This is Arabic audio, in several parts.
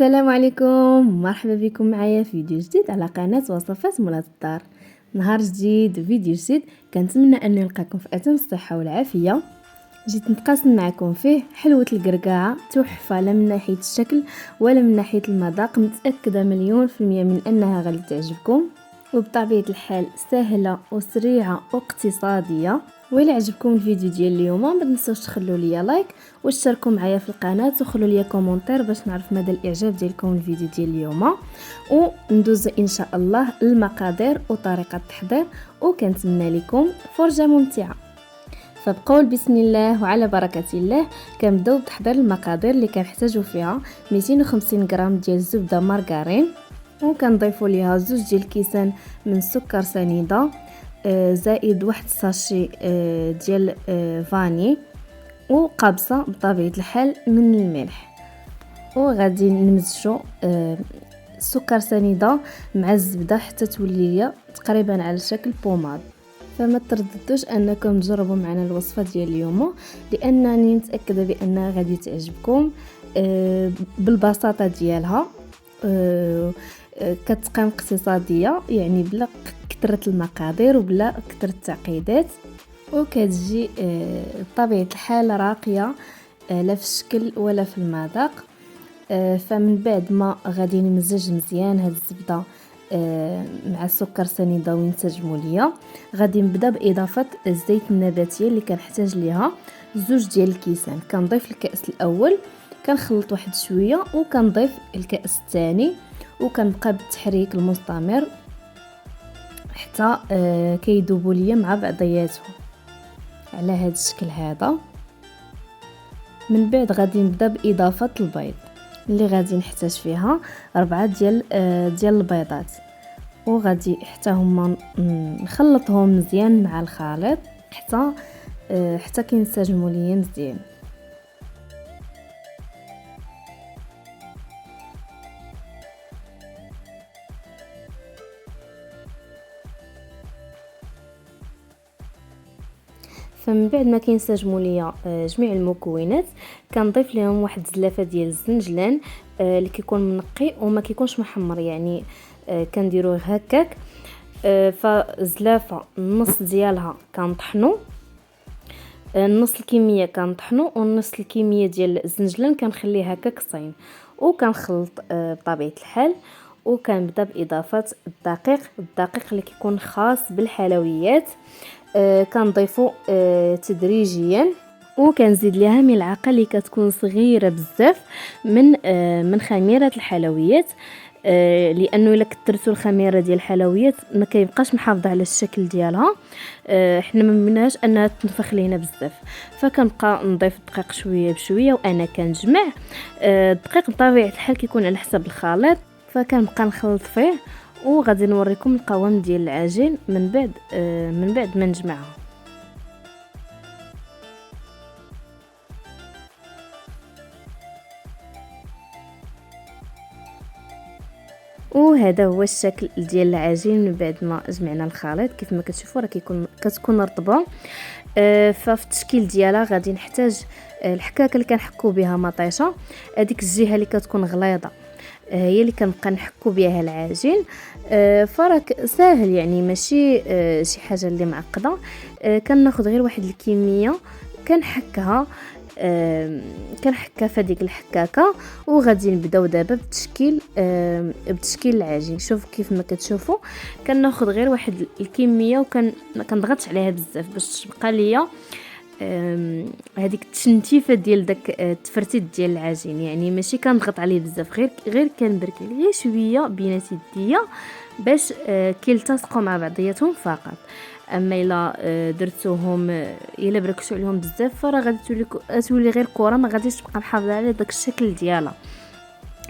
السلام عليكم، مرحبا بكم معايا في فيديو جديد على قناة وصفات مولات الدار. نهار جديد وفيديو جديد، كنتمنى اني نلقاكم في اتم الصحه والعافيه. جيت نتقاسم معكم فيه حلوه القرقاعه، تحفه لا من ناحيه الشكل ولا من ناحيه المذاق. متاكده مليون في المية من انها غادي تعجبكم، وبطبيعه الحال سهله وسريعه واقتصاديه. وإلا عجبكم الفيديو ديال اليوم ما تنسوش تخلوا لي لايك واشتركوا معايا في القناه وخلوا لي كومونتير باش نعرف مدى الاعجاب ديالكم الفيديو ديال اليوم. وندوز ان شاء الله المقادير وطريقه التحضير، وكنتمنى لكم فرجه ممتعه. فبقول بسم الله وعلى بركه الله. كنبداو بتحضير المقادير اللي كنحتاجو فيها 250 غرام ديال الزبده مارغرين، وكنضيفوا ليها 2 ديال الكيسان من السكر سنيده، زائد واحد ساشي ديال فاني، وقابصه بطبيعه الحال من الملح. وغادي نمزجو السكر سنيده مع الزبده حتى تولي ليا تقريبا على شكل بوماد. فما ترددوش انكم تجربوا معنا الوصفه ديال اليوم، لانني متاكده بانها غادي تعجبكم بالبساطه ديالها. كتقام اقتصاديه، يعني بلا كثرة المقادير وبلا كثرة التعقيدات، وكتجي بطبيعة الحال راقية لا في الشكل ولا في المذاق. فمن بعد ما غادي نمزج مزيان هاد الزبده مع السكر سنيده وينسجموا ليا، غادي نبدا باضافه الزيت النباتيه اللي كنحتاج ليها 2 ديال الكيسان. كنضيف الكاس الاول، كنخلط واحد شويه، وكنضيف الكاس الثاني، وكنبقى بالتحريك المستمر حتى كيذوبوا ليا مع بعضياتهم على هذا الشكل هذا. من بعد غادي نبدا باضافه البيض اللي غادي نحتاج فيها 4 ديال البيضات، وغادي حتى هما نخلطهم مزيان مع الخليط حتى كينسجموا ليا مزيان. فمن بعد ما كينسجموا ليا جميع المكونات، كنضيف لهم واحد زلافه ديال الزنجلان اللي كيكون منقي وما كيكونش محمر، يعني كنديروه هكاك. فزلافه النص ديالها كنطحنوا، النص الكميه كنطحنوا، والنص الكميه ديال الزنجلان كنخليه هكاك صين، وكنخلط بطبيعه الحال. وكنبدا باضافه الدقيق اللي كيكون خاص بالحلويات. كنضيفو تدريجيا، وكنزيد ليها ملعقه اللي كتكون صغيره بزاف من خميره الحلويات، لانه الا كثرتوا الخميره ديال الحلويات ما كيبقاش محافظه على الشكل ديالها. حنا ما بغيناش انها تنفخ لينا بزاف، فكنبقى نضيف الدقيق شويه بشويه وانا كنجمع. الدقيق بطبيعه الحال كيكون على حسب الخليط، فكنبقى نخلط فيه. وغادي نوريكم القوام ديال العجين من بعد ما نجمعها. وهذا هو الشكل ديال العجين من بعد ما جمعنا الخليط. كيف ما كتشوفوا راه كتكون رطبه. ففي التشكيل ديالها غادي نحتاج الحكاكه اللي كنحكوا بها مطيشه، هذيك الجهه اللي كتكون غليظه هي اللي كنبقى نحكو بها العجين. فراك ساهل، يعني ماشي شي حاجه اللي معقده. كناخذ غير واحد الكميه كنحكها في هذيك الحكاكه، وغادي نبداو دابا بتشكيل العجين. شوف كيف ما كتشوفوا كناخذ غير واحد الكميه وكنضغطش عليها بزاف باش تبقى ليا هذيك التشنتيفه ديال داك التفرتيت ديال العجين، يعني ماشي كنضغط عليه بزاف، غير كنبرك غير شويه بينات يديا باش كيلتصقوا مع بعضياتهم فقط. اما الا درتوهم الا بركتوا عليهم بزاف فراه غادي تولي غير كره، ما غاديش تبقى محافظه على داك الشكل ديالها.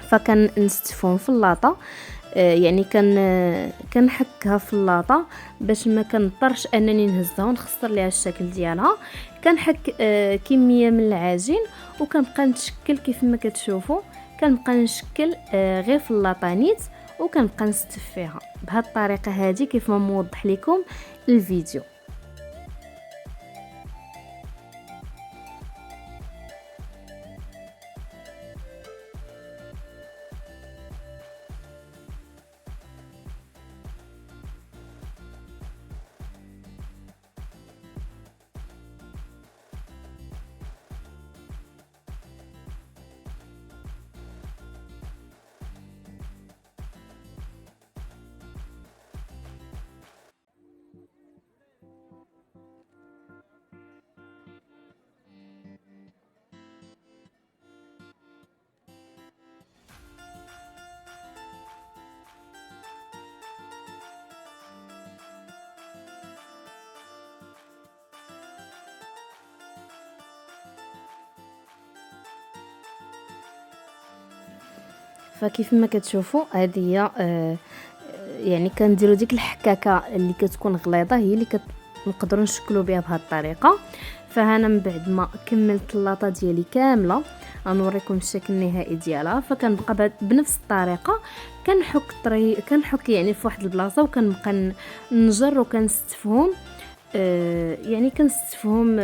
فكنستفهم في اللاطه، يعني كنحكها في اللاطه باش ما كنضطرش انني نهزها ونخسر ليها الشكل ديالها. كنحك كميه من العجين وكنبقى نشكل كيف ما كتشوفوا. كنبقى نشكل غير في اللاطانيت وكنبقى نستف فيها بهذه الطريقه هذه كيف ما موضح لكم الفيديو. فكيف ما كتشوفوا هذه هي يعني كنديروا ديك الحكاكه اللي كتكون غليظه هي اللي نقدروا نشكلوا بها بهذه الطريقه. فهنا من بعد ما كملت اللاطه ديالي كامله غنوريكم الشكل النهائي ديالها. فكنبقى بنفس الطريقه كنحك يعني في واحد البلاصه وكنبقى نجر وكنستفهم يعني كنستفهم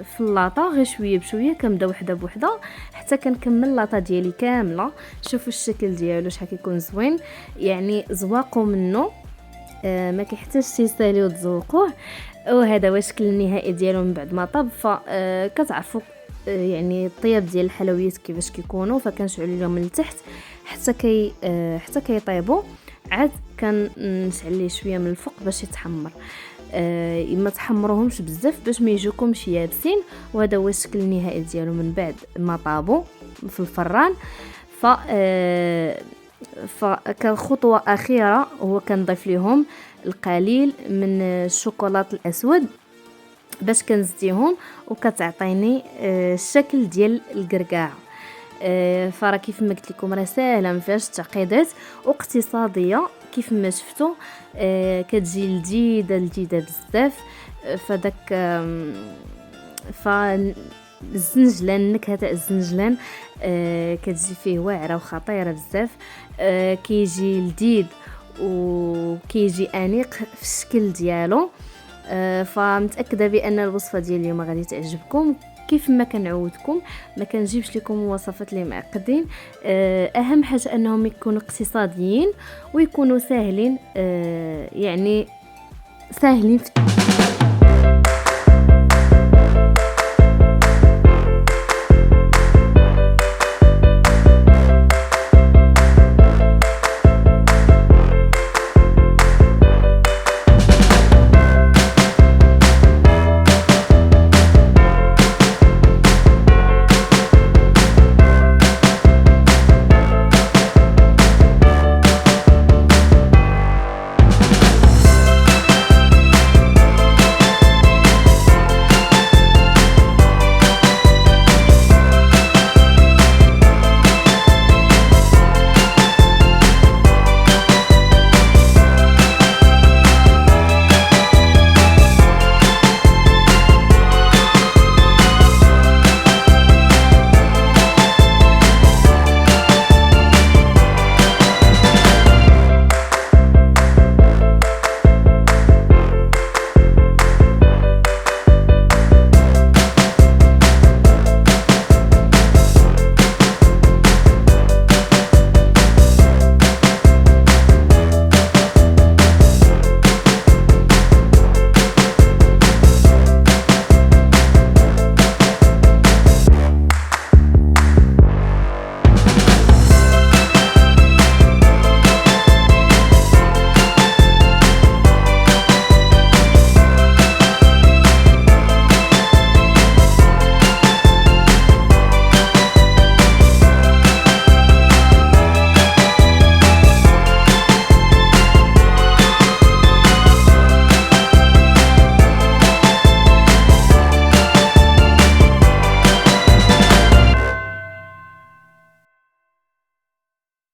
في اللاطه غير شويه بشويه، كنبدا وحده بوحده حتى كنكمل اللاطه ديالي كامله. شوفوا الشكل ديالو شحال كيكون زوين، يعني زواقوا منه ما كيحتاجش تيساليو تزوقوه. وهذا هو الشكل النهائي ديالو من بعد ما طاب. فكتعرفوا يعني الطياب ديال الحلويات كيفاش كيكونوا. فكنشعل لهم من التحت حتى كيطيبوا، عاد كنشعل ليه شويه من الفوق باش يتحمر. ما تحمروهمش بزاف باش ما يجوكمش يابسين. وهذا هو الشكل النهائي ديالو من بعد ما طابوا في الفران. فكخطوه اخيره هو كنضيف لهم القليل من الشوكولاط الاسود باش كنزديهم وكتعطيني الشكل ديال القرقاعه. فرا كيف ما قلت لكم راه ساهله ما فيهاش تعقيدات واقتصاديه كيف ما شفتوا. كتجي لذيذه بزاف. فداك الزنجلان، نكهه تاع الزنجلان كتجي فيه واعره وخطيره بزاف. كيجي لذيذ وكيجي انيق في الشكل ديالو. فمتاكده بان الوصفه ديال اليوم غادي تعجبكم. كيف ما كنعودكم ما كنجيبش لكم وصفات اللي معقدين، اهم حاجه انهم يكونوا اقتصاديين ويكونوا ساهلين، يعني ساهلين في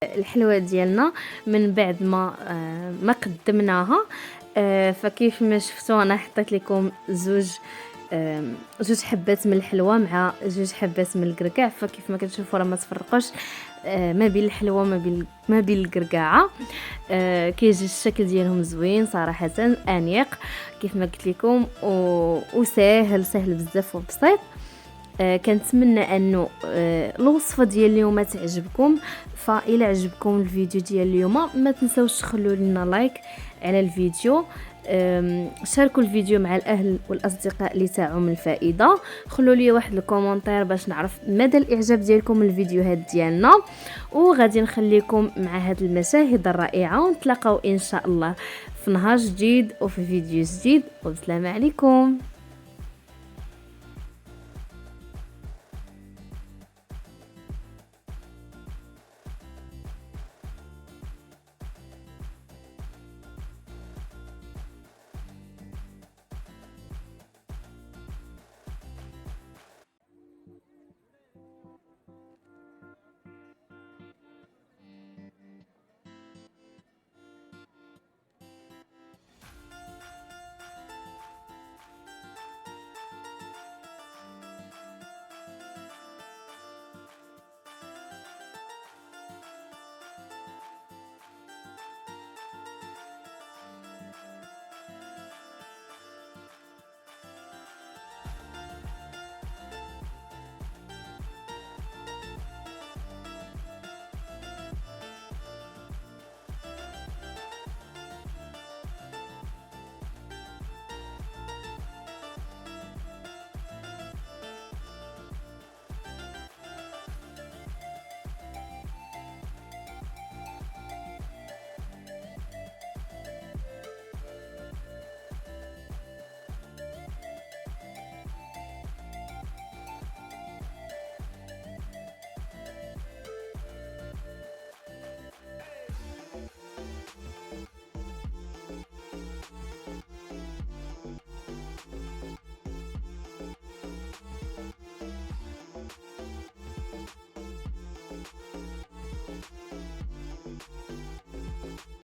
الحلوه ديالنا من بعد ما قدمناها. فكيف ما شفتوا انا حطيت لكم زوج حبات من الحلوه مع زوج حبات من الكركاع. فكيف ما كتشوفوا راه ما تفرقوش ما بين الحلوه ما بين الكركاعه. كيجي الشكل ديالهم زوين صراحه، انيق كيف ما قلت لكم وسهل بزاف وبسيط. كنتمنى انه الوصفه ديال اليوم تعجبكم. فإلا عجبكم الفيديو ديال اليوم ما تنسوش تخلوا لنا لايك على الفيديو، شاركوا الفيديو مع الاهل والاصدقاء اللي تاعهم الفائده، خلوا لي واحد الكومونتير باش نعرف مدى الاعجاب ديالكم الفيديوهات ديالنا. وغادي نخليكم مع هذه المشاهد الرائعه ونتلاقاو ان شاء الله في نهار جديد وفي فيديو جديد. والسلام عليكم.